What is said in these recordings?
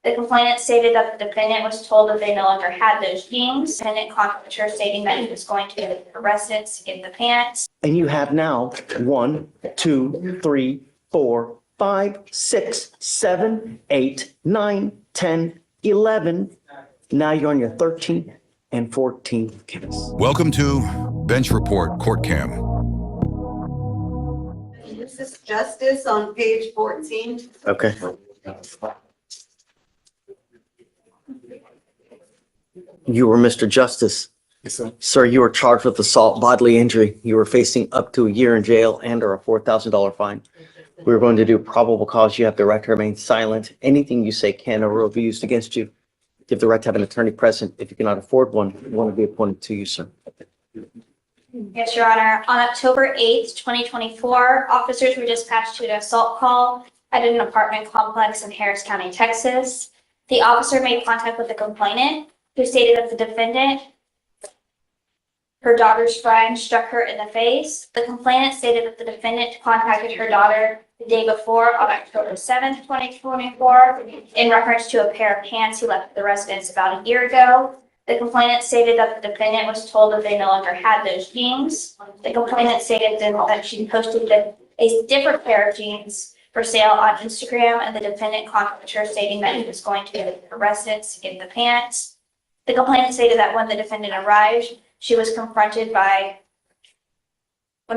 The complainant stated that the defendant was told that they no longer had those jeans. The defendant contacted her stating that he was going to the residence to get the pants. And you have now 1, 2, 3, 4, 5, 6, 7, 8, 9, 10, 11. Now you're on your 13th and 14th case. Welcome to Bench Report Court Cam. This is Justice on page 14. Okay. You were Mr. Justice. Yes, sir. Sir, you were charged with assault, bodily injury. You were facing up to a year in jail and or a $4,000 fine. We were going to do probable cause. You have the right to remain silent. Anything you say can or will be used against you. You have the right to have an attorney present. If you cannot afford one will be appointed to you, sir. Yes, Your Honor. On October 8th, 2024, officers were dispatched to an assault call at an apartment complex in Harris County, Texas. The officer made contact with the complainant, who stated that the defendant, her daughter's friend, struck her in the face. The complainant stated that the defendant contacted her daughter the day before on October 7th, 2024, in reference to a pair of pants he left at the residence about a year ago. The complainant stated that the defendant was told that they no longer had those jeans. The complainant stated that she posted a different pair of jeans for sale on Instagram, and the defendant contacted her stating that he was going to the residence to get the pants. The complainant stated that when the defendant arrived, he was confronted by her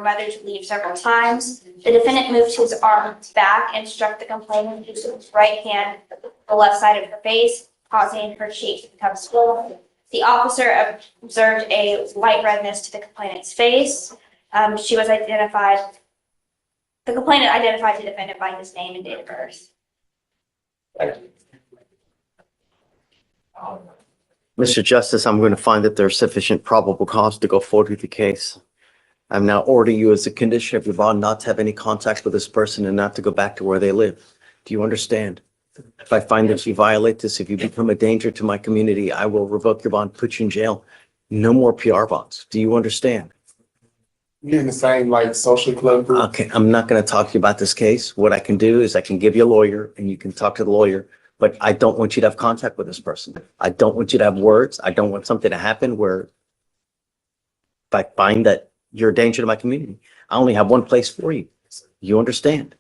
mother to leave several times. The defendant moved his arms back and struck the complainant using his right hand, the left side of her face, causing her cheek to become swollen. The officer observed a light redness to the complainant's face. The complainant identified the defendant by his name and date of birth. Mr. Justice, I'm going to find that there's sufficient probable cause to go forward with the case. I'm now ordering you as a condition of your bond not to have any contact with this person and not to go back to where they live. Do you understand? If I find that you violate this, if you become a danger to my community, I will revoke your bond, put you in jail. No more PR bonds. Do you understand? You're in the same social club group. Okay, I'm not going to talk to you about this case. What I can do is I can give you a lawyer and you can talk to the lawyer, but I don't want you to have contact with this person. I don't want you to have words. I don't want something to happen where if I find that you're a danger to my community, I only have one place for you. You understand?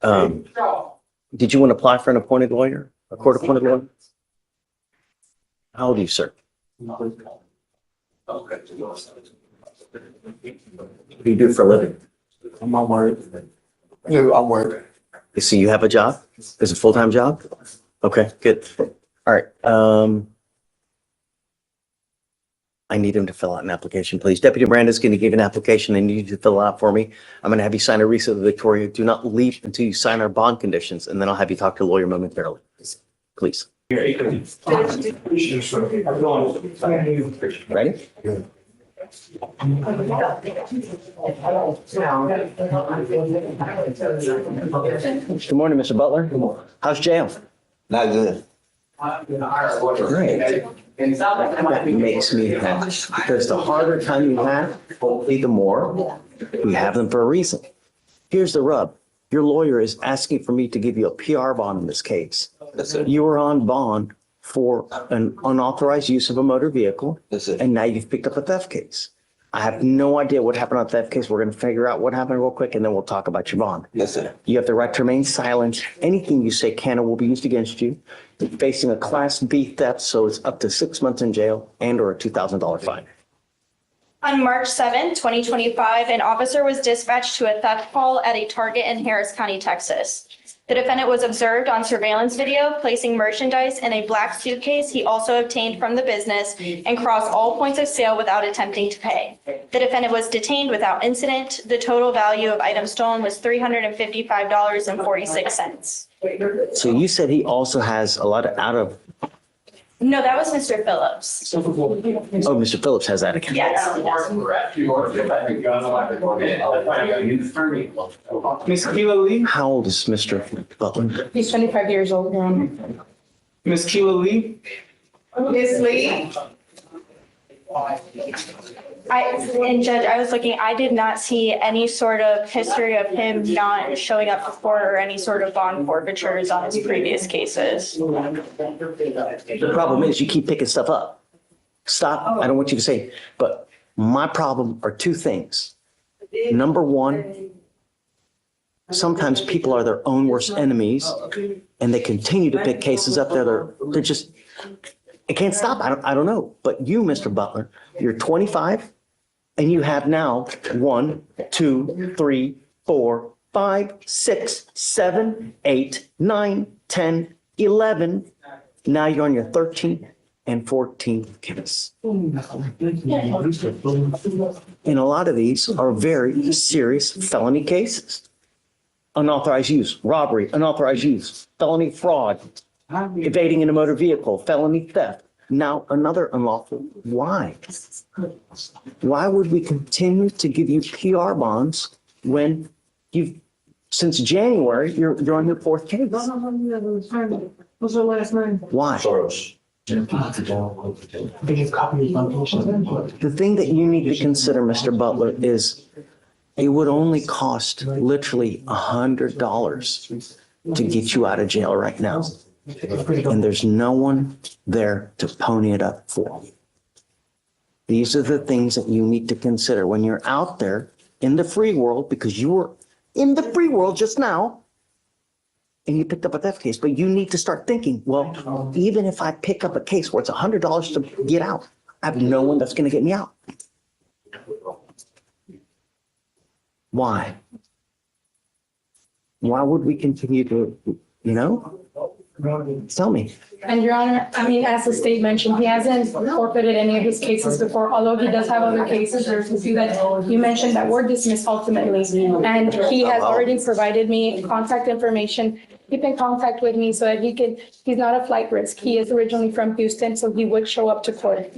Did you want to apply for an appointed lawyer, a court appointed lawyer? How old are you, sir? What do you do for a living? I'm on work. Yeah, I'm working. So you have a job? Is it a full-time job? Okay, good. All right. I need him to fill out an application, please. Deputy Miranda's going to give an application. I need you to fill it out for me. I'm going to have you sign a receipt of Victoria. Do not leave until you sign our bond conditions, and then I'll have you talk to a lawyer momentarily. Please. Ready? Good morning, Mr. Butler. How's jail? Not good. Great. That makes me happy because the harder time you have, hopefully the more we have them for a reason. Here's the rub. Your lawyer is asking for me to give you a PR bond in this case. You were on bond for an unauthorized use of a motor vehicle, and now you've picked up a theft case. I have no idea what happened on that case. We're going to figure out what happened real quick, and then we'll talk about your bond. Yes, sir. You have the right to remain silent. Anything you say can or will be used against you. You're facing a Class B theft, so it's up to 6 months in jail and or a $2,000 fine. On March 7, 2025, an officer was dispatched to a theft call at a Target in Harris County, Texas. The defendant was observed on surveillance video placing merchandise in a black suitcase he also obtained from the business and crossed all points of sale without attempting to pay. The defendant was detained without incident. The total value of items stolen was $355.46. So you said he also has a lot of No, that was Mr. Phillips. Oh, Mr. Phillips has that account. Yes. Miss Keela Lee? How old is Mr. Butler? He's 25 years old, Your Honor. Miss Keela Lee? Miss Lee? And Judge, I was looking, I did not see any sort of history of him not showing up to court or any sort of bond forfeitures on his previous cases. The problem is you keep picking stuff up. Stop. I don't want you to say, but my problem are two things. Number one, sometimes people are their own worst enemies and they continue to pick cases up there. They're just, it can't stop. I don't know. But you, Mr. Butler, you're 25 and you have now 1, 2, 3, 4, 5, 6, 7, 8, 9, 10, 11. Now you're on your 13th and 14th case. And a lot of these are very serious felony cases. Unauthorized use, robbery, unauthorized use, felony fraud, evading in a motor vehicle, felony theft. Now another unlawful. Why? Why would we continue to give you PR bonds when since January, you're on your 4th case? What's the last name? Why? They have copies on patient. The thing that you need to consider, Mr. Butler, is it would only cost literally $100 to get you out of jail right now. And there's no one there to pony it up for. These are the things that you need to consider when you're out there in the free world, because you were in the free world just now and you picked up a theft case, but you need to start thinking, well, even if I pick up a case where it's $100 to get out, I have no one that's going to get me out. Why? Why would we continue to, tell me. And Your Honor, as the state mentioned, he hasn't forfeited any of his cases before, although he does have other cases. There's a few that you mentioned that were dismissed ultimately. And he has already provided me contact information. Keep in contact with me so that he's not a flight risk. He is originally from Houston, so he would show up to court.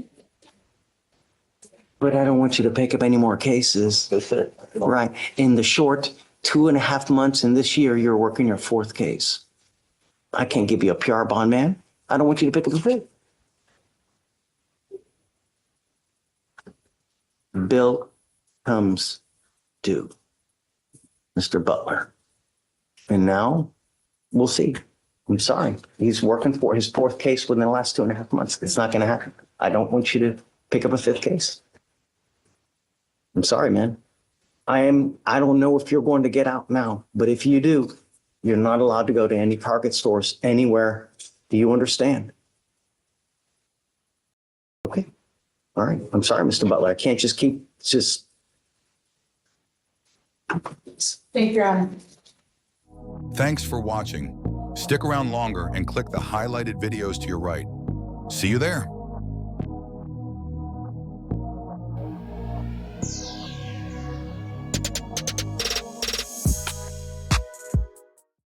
But I don't want you to pick up any more cases. Right. In the short 2.5 months in this year, you're working your 4th case. I can't give you a PR bond, man. I don't want you to pick up the fifth. Bill comes due, Mr. Butler. And now we'll see. I'm sorry. He's working for his 4th case within the last 2.5 months. It's not going to happen. I don't want you to pick up a 5th case. I'm sorry, man. I don't know if you're going to get out now, but if you do, you're not allowed to go to any Target stores anywhere. Do you understand? Okay. All right. I'm sorry, Mr. Butler. I can't just keep Thank you, Your Honor. Thanks for watching. Stick around longer and click the highlighted videos to your right. See you there.